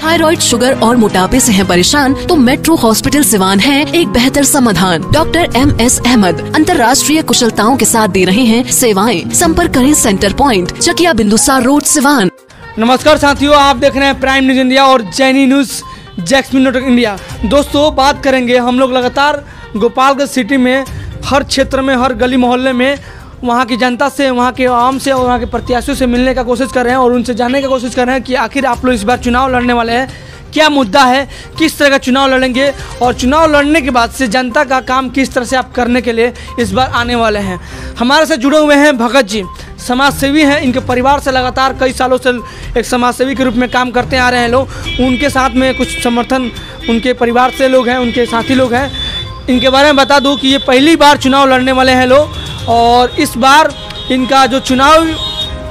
Thyroid, sugar और मोटापे से हैं परेशान तो मेट्रो हॉस्पिटल सिवान है एक बेहतर समाधान। डॉक्टर MS अहमद अंतर्राष्ट्रीय कुशलताओं के साथ दे रहे हैं सेवाएं। संपर्क करें centre point, Chakiya Bindusar road, Siwan. नमस्कार साथियों, आप देख रहे हैं प्राइम न्यूज इंडिया और जैनी न्यूज जैक्समिन इंडिया। दोस्तों, बात करेंगे हम लोग लगातार गोपालगंज सिटी में हर क्षेत्र में, हर गली मोहल्ले में वहाँ की जनता से, वहाँ के आवाम से और वहाँ के प्रत्याशियों से मिलने का कोशिश कर रहे हैं और उनसे जानने की कोशिश कर रहे हैं कि आखिर आप लोग इस बार चुनाव लड़ने वाले हैं, क्या मुद्दा है, किस तरह का चुनाव लड़ेंगे और चुनाव लड़ने के बाद से जनता का काम किस तरह से आप करने के लिए इस बार आने वाले हैं। हमारे साथ जुड़े हुए हैं भगत जी, समाज सेवी हैं। इनके परिवार से लगातार कई सालों से एक समाज सेवी के रूप में काम करते आ रहे हैं लोग। उनके साथ में कुछ समर्थन उनके परिवार से लोग हैं, उनके साथी लोग हैं। इनके बारे में बता दूं कि ये पहली बार चुनाव लड़ने वाले हैं लोग और इस बार इनका जो चुनाव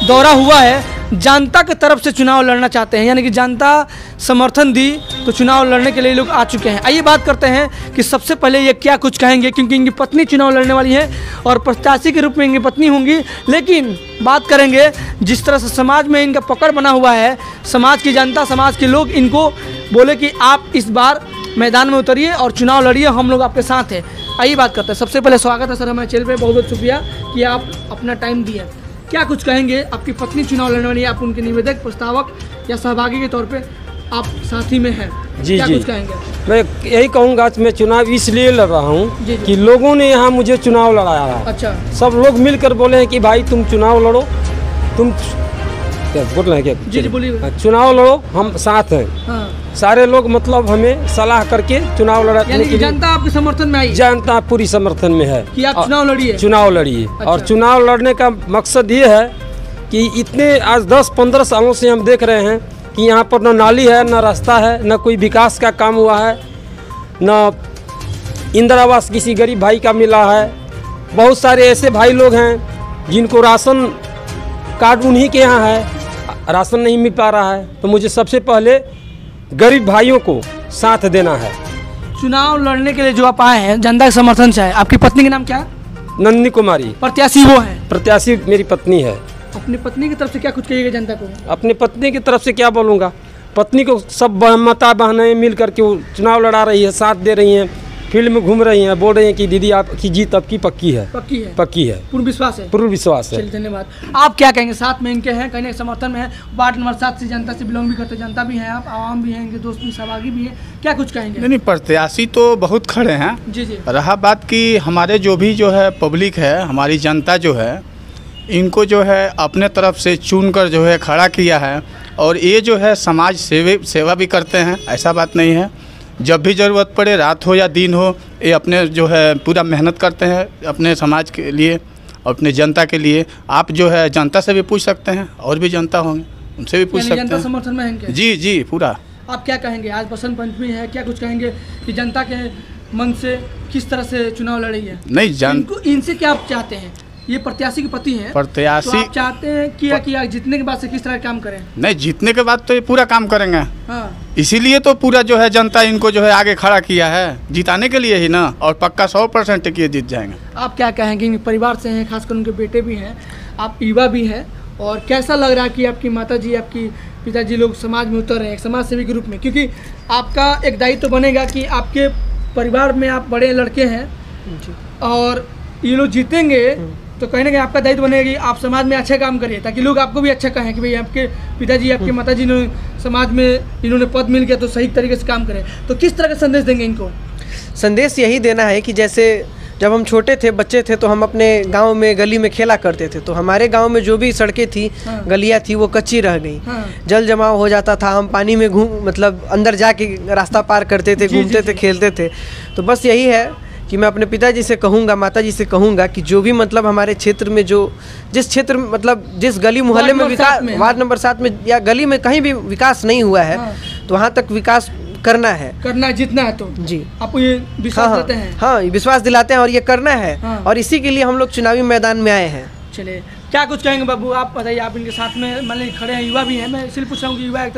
दौरा हुआ है जनता की तरफ से चुनाव लड़ना चाहते हैं, यानी कि जनता समर्थन दी तो चुनाव लड़ने के लिए लोग आ चुके हैं। आइए बात करते हैं कि सबसे पहले ये क्या कुछ कहेंगे, क्योंकि इनकी पत्नी चुनाव लड़ने वाली है और प्रत्याशी के रूप में इनकी पत्नी होंगी। लेकिन बात करेंगे जिस तरह से समाज में इनका पकड़ बना हुआ है, समाज की जनता, समाज के लोग इनको बोले कि आप इस बार मैदान में उतरिए और चुनाव लड़िए, हम लोग आपके साथ हैं। आइए बात करते हैं। सबसे पहले स्वागत है सर हमारे चैनल पे, बहुत बहुत शुक्रिया कि आप अपना टाइम दिए। क्या कुछ कहेंगे, आपकी पत्नी चुनाव लड़ने वाली है, आप उनके निवेदक, प्रस्तावक या सहभागी के तौर पे आप साथी में हैं, जी क्या जी कुछ कहेंगे? मैं यही कहूँगा कि मैं चुनाव इसलिए लड़ रहा हूँ कि लोगों ने यहाँ मुझे चुनाव लड़ाया है। अच्छा, सब लोग मिलकर बोले हैं कि भाई तुम चुनाव लड़ो, तुम क्या बोल रहे हैं क्या? जी जी बोलिए। चुनाव लड़ो, हम साथ हैं। हाँ, सारे लोग मतलब हमें सलाह करके चुनाव लड़ाने यानी के कि लिए, जनता आपके समर्थन में आई, जनता पूरी समर्थन में है कि आप चुनाव लड़िए। चुनाव लड़िए। अच्छा। और चुनाव लड़ने का मकसद ये है कि इतने आज 10-15 सालों से हम देख रहे हैं कि यहाँ पर न नाली है, न रास्ता है, न कोई विकास का काम हुआ है, न इंदिरा आवास किसी गरीब भाई का मिला है। बहुत सारे ऐसे भाई लोग हैं जिनको राशन कार्ड उन्हीं के यहाँ है, राशन नहीं मिल पा रहा है। तो मुझे सबसे पहले गरीब भाइयों को साथ देना है। चुनाव लड़ने के लिए जो आप आए हैं जनता के समर्थन से आए, आपकी पत्नी का नाम क्या है? नंदिनी कुमारी प्रत्याशी वो है? प्रत्याशी मेरी पत्नी है। अपनी पत्नी की तरफ से क्या कुछ कहिएगा जनता को? अपनी पत्नी की तरफ से क्या बोलूँगा, पत्नी को सब माता बहनें मिल करके वो चुनाव लड़ा रही है, साथ दे रही हैं, फील्ड में घूम रही हैं, बोल रही हैं कि दीदी आपकी जीत आपकी पक्की है। पक्की है? पक्की है, पूर्ण विश्वास है? पूर्ण विश्वास है। चलिए धन्यवाद। आप क्या कहेंगे, साथ में इनके हैं, कहीं समर्थन में है, वार्ड नंबर 7 से जनता से बिलोंग भी करते, जनता भी हैं आप, आवाम भी हैं, इनके दोस्त भी, सहभागी भी हैं, क्या कुछ कहेंगे? नहीं, प्रत्याशी तो बहुत खड़े हैं। जी जी। रहा बात कि हमारे जो भी जो है पब्लिक है, हमारी जनता जो है, इनको जो है अपने तरफ से चुन कर जो है खड़ा किया है और ये जो है समाज सेवा भी करते हैं, ऐसा बात नहीं है। जब भी ज़रूरत पड़े, रात हो या दिन हो, ये अपने जो है पूरा मेहनत करते हैं अपने समाज के लिए और अपने जनता के लिए। आप जो है जनता से भी पूछ सकते हैं, और भी जनता होंगे उनसे भी पूछ सकते हैं। जनता समर्थन में है इनके? जी जी पूरा। आप क्या कहेंगे, आज बसंत पंचमी है, क्या कुछ कहेंगे कि जनता के मन से किस तरह से चुनाव लड़ी है? नहीं, इनसे क्या आप चाहते हैं? ये प्रत्याशी की पति हैं, प्रत्याशी तो आप चाहते हैं कि जीतने के बाद से किस तरह काम करें? नहीं, जीतने के बाद तो ये पूरा काम करेंगे। हाँ, इसीलिए तो पूरा जो है जनता इनको जो है आगे खड़ा किया है, जिताने के लिए ही ना, और पक्का 100% टिकिए जीत जाएंगे। आप क्या कहेंगे, इनके परिवार से हैं, खासकर उनके बेटे भी हैं, आप युवा भी हैं, और कैसा लग रहा है कि आपकी माताजी, आपकी पिताजी लोग समाज में उतर रहे हैं एक समाज सेवी के रूप में? क्योंकि आपका एक दायित्व तो बनेगा कि आपके परिवार में आप बड़े लड़के हैं और ये लोग जीतेंगे तो कहीं ना कहीं आपका दायित्व बनेगा कि आप समाज में अच्छा काम करिए, ताकि लोग आपको भी अच्छा कहें कि भाई आपके पिताजी, आपके माताजी ने समाज में इन्होंने पद मिल गया तो सही तरीके से काम करें। तो किस तरह का संदेश देंगे इनको? संदेश यही देना है कि जैसे जब हम छोटे थे, बच्चे थे, तो हम अपने गांव में गली में खेला करते थे। तो हमारे गांव में जो भी सड़कें थी, गलियां थी, वो कच्ची रह गई। जल जमाव हो जाता था, हम पानी में मतलब अंदर जाके रास्ता पार करते थे, घूमते थे, खेलते थे। तो बस यही है कि मैं अपने पिताजी से कहूँगा, माताजी से कहूँगा कि जो भी मतलब हमारे क्षेत्र में जिस क्षेत्र मतलब जिस गली मोहल्ले में विकास, वार्ड नंबर 7 में या गली में कहीं भी विकास नहीं हुआ है, तो वहाँ तक विकास करना है, जितना है तो जी आपको ये विश्वास देते हैं? हाँ, विश्वास दिलाते हैं और ये करना है। और इसी के लिए हम लोग चुनावी मैदान में आए हैं। चलिए, क्या कुछ कहेंगे बाबू, आप बताइए, आप इनके साथ में मतलब खड़े हैं, युवा भी हैं, मैं इसलिए पूछ रहा हूँ कि युवा है,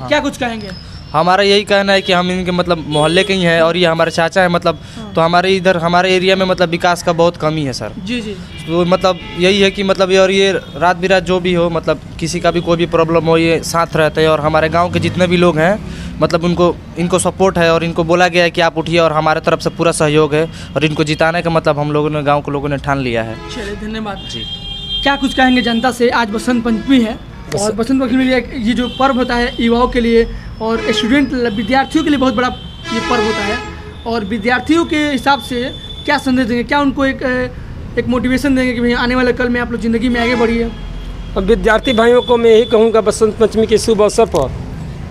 क्या कुछ कहेंगे? हमारा यही कहना है कि हम इनके मतलब मोहल्ले के ही हैं और ये हमारे चाचा हैं मतलब, तो हमारे इधर हमारे एरिया में मतलब विकास का बहुत कमी है सर। जी जी। तो मतलब यही है कि मतलब और ये रात बिरात जो भी हो मतलब किसी का भी कोई भी प्रॉब्लम हो ये साथ रहते हैं और हमारे गांव के जितने भी लोग हैं मतलब इनको सपोर्ट है और इनको बोला गया है कि आप उठिए और हमारे तरफ से पूरा सहयोग है और इनको जिताने का मतलब हम लोगों ने गाँव के लोगों ने ठान लिया है। चलिए धन्यवाद जी। क्या कुछ कहेंगे जनता से? आज बसंत पंचमी है और बसंत पंचमी ये जो पर्व होता है युवाओं के लिए और स्टूडेंट विद्यार्थियों के लिए बहुत बड़ा ये पर्व होता है, और विद्यार्थियों के हिसाब से क्या संदेश देंगे? क्या उनको एक मोटिवेशन देंगे कि भैया आने वाले कल में आप लोग ज़िंदगी में आगे बढ़िए? अब विद्यार्थी भाइयों को मैं यही कहूँगा बसंत पंचमी के शुभ अवसर पर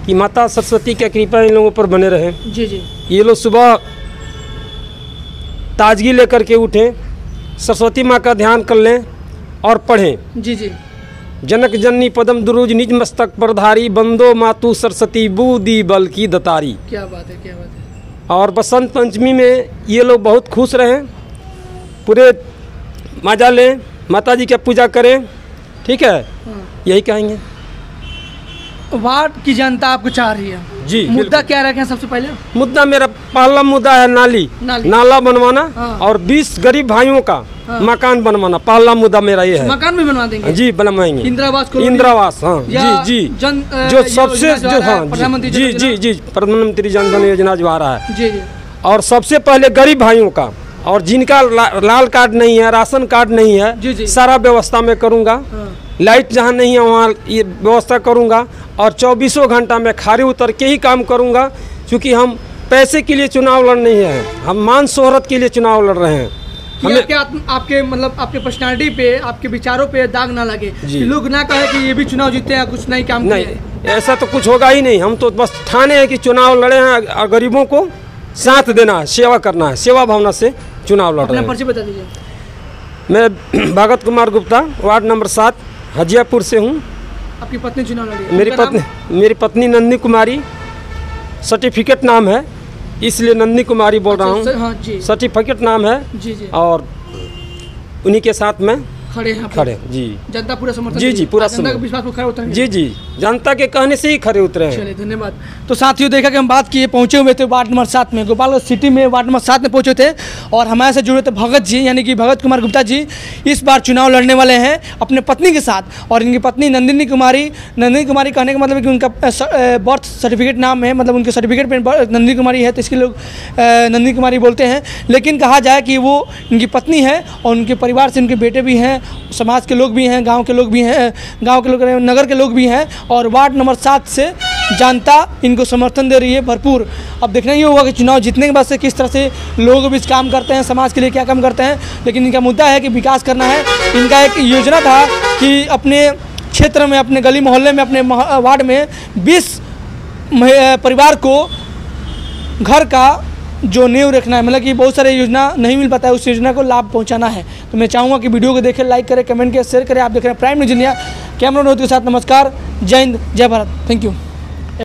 कि माता सरस्वती की कृपा इन लोगों पर बने रहे। जी जी। ये लोग सुबह ताजगी लेकर के उठें, सरस्वती माँ का ध्यान कर लें और पढ़ें। जी जी। जनक जननी पदम दुरुज निज मस्तक पर धारी, बंदो मातु सरस्वती बूदी बल की दतारी। क्या बात है, क्या बात है। और बसंत पंचमी में ये लोग बहुत खुश रहें, पूरे मजा लें, माता जी की पूजा करें, ठीक है, यही कहेंगे। वार्ड की जनता आपको चाह रही है जी, मुद्दा क्या रखें सबसे पहले? मुद्दा मेरा पहला मुद्दा है नाला बनवाना और 20 गरीब भाइयों का मकान बनवाना। पहला मुद्दा मेरा ये है। मकान भी बनवा देंगे? जी बनवाएंगे। इंदिरावास, हाँ जी, जो सबसे जो हाँ जी प्रधानमंत्री जन धन योजना जो आ रहा है जी जी। और सबसे पहले गरीब भाइयों का, और जिनका लाल कार्ड नहीं है, राशन कार्ड नहीं है, सारा व्यवस्था मैं करूँगा। लाइट जहाँ नहीं है वहाँ ये व्यवस्था करूँगा और 24 घंटा में खारे उतर के ही काम करूँगा, क्योंकि हम पैसे के लिए चुनाव लड़ नहीं है, हम मान शोहरत के लिए चुनाव लड़ रहे हैं। हमें आपके मतलब आपके पर्सनालिटी पे, आपके विचारों पे दाग ना लगे, लोग ना कहे कि ये भी चुनाव जीते हैं कुछ नहीं काम नहीं, ऐसा तो कुछ होगा ही नहीं। हम तो बस ठाने हैं कि चुनाव लड़े हैं और गरीबों को साथ देना है, सेवा करना है, सेवा भावना से चुनाव लड़ रहे हैं। परिचय बता दीजिए। मैं भगत कुमार गुप्ता, वार्ड नंबर 7 हजियापुर से हूँ। आपकी पत्नी चुनाव लड़ी है? मेरी पत्नी नंदी कुमारी, सर्टिफिकेट नाम है इसलिए नंदी कुमारी बोल रहा हूँ। हाँ जी, सर्टिफिकेट नाम है जी जी। और उन्हीं के साथ में खड़े जी। जनता पूरा समर्थन? जी पूरा जनता का विश्वास पर खड़े उतरेंगे? जी जनता के कहने से ही खड़े उतरे हैं। चलिए धन्यवाद। तो साथियों देखा कि हम बात किए, पहुंचे हुए थे वार्ड नंबर 7 में, गोपालगंज सिटी में वार्ड नंबर 7 में पहुंचे थे और हमारे से जुड़े थे भगत जी, यानी कि भगत कुमार गुप्ता जी। इस बार चुनाव लड़ने वाले हैं अपने पत्नी के साथ, और इनकी पत्नी नंदिनी कुमारी कहने का मतलब है कि उनका बर्थ सर्टिफिकेट नाम है, मतलब उनके सर्टिफिकेट पर नंदिनी कुमारी है, तो इसके लोग नंदिनी कुमारी बोलते हैं। लेकिन कहा जाए कि वो इनकी पत्नी है और उनके परिवार से उनके बेटे भी हैं, समाज के लोग भी हैं, गांव के लोग भी हैं, गांव के लोग, नगर के लोग भी हैं, और वार्ड नंबर 7 से जनता इनको समर्थन दे रही है भरपूर। अब देखना ये होगा कि चुनाव जीतने के बाद से किस तरह से लोग भी काम करते हैं, समाज के लिए क्या काम करते हैं। लेकिन इनका मुद्दा है कि विकास करना है। इनका एक योजना था कि अपने क्षेत्र में, अपने गली मोहल्ले में, अपने वार्ड में 20 परिवार को घर का जो नींव रखना है, मतलब कि बहुत सारे योजना नहीं मिल पाता है, उस योजना को लाभ पहुंचाना है। तो मैं चाहूँगा कि वीडियो को देखें, लाइक करें, कमेंट करें, शेयर करें। आप देख रहे हैं prime news India. Camera note के साथ नमस्कार, जय हिंद, जय भारत, थैंक यू।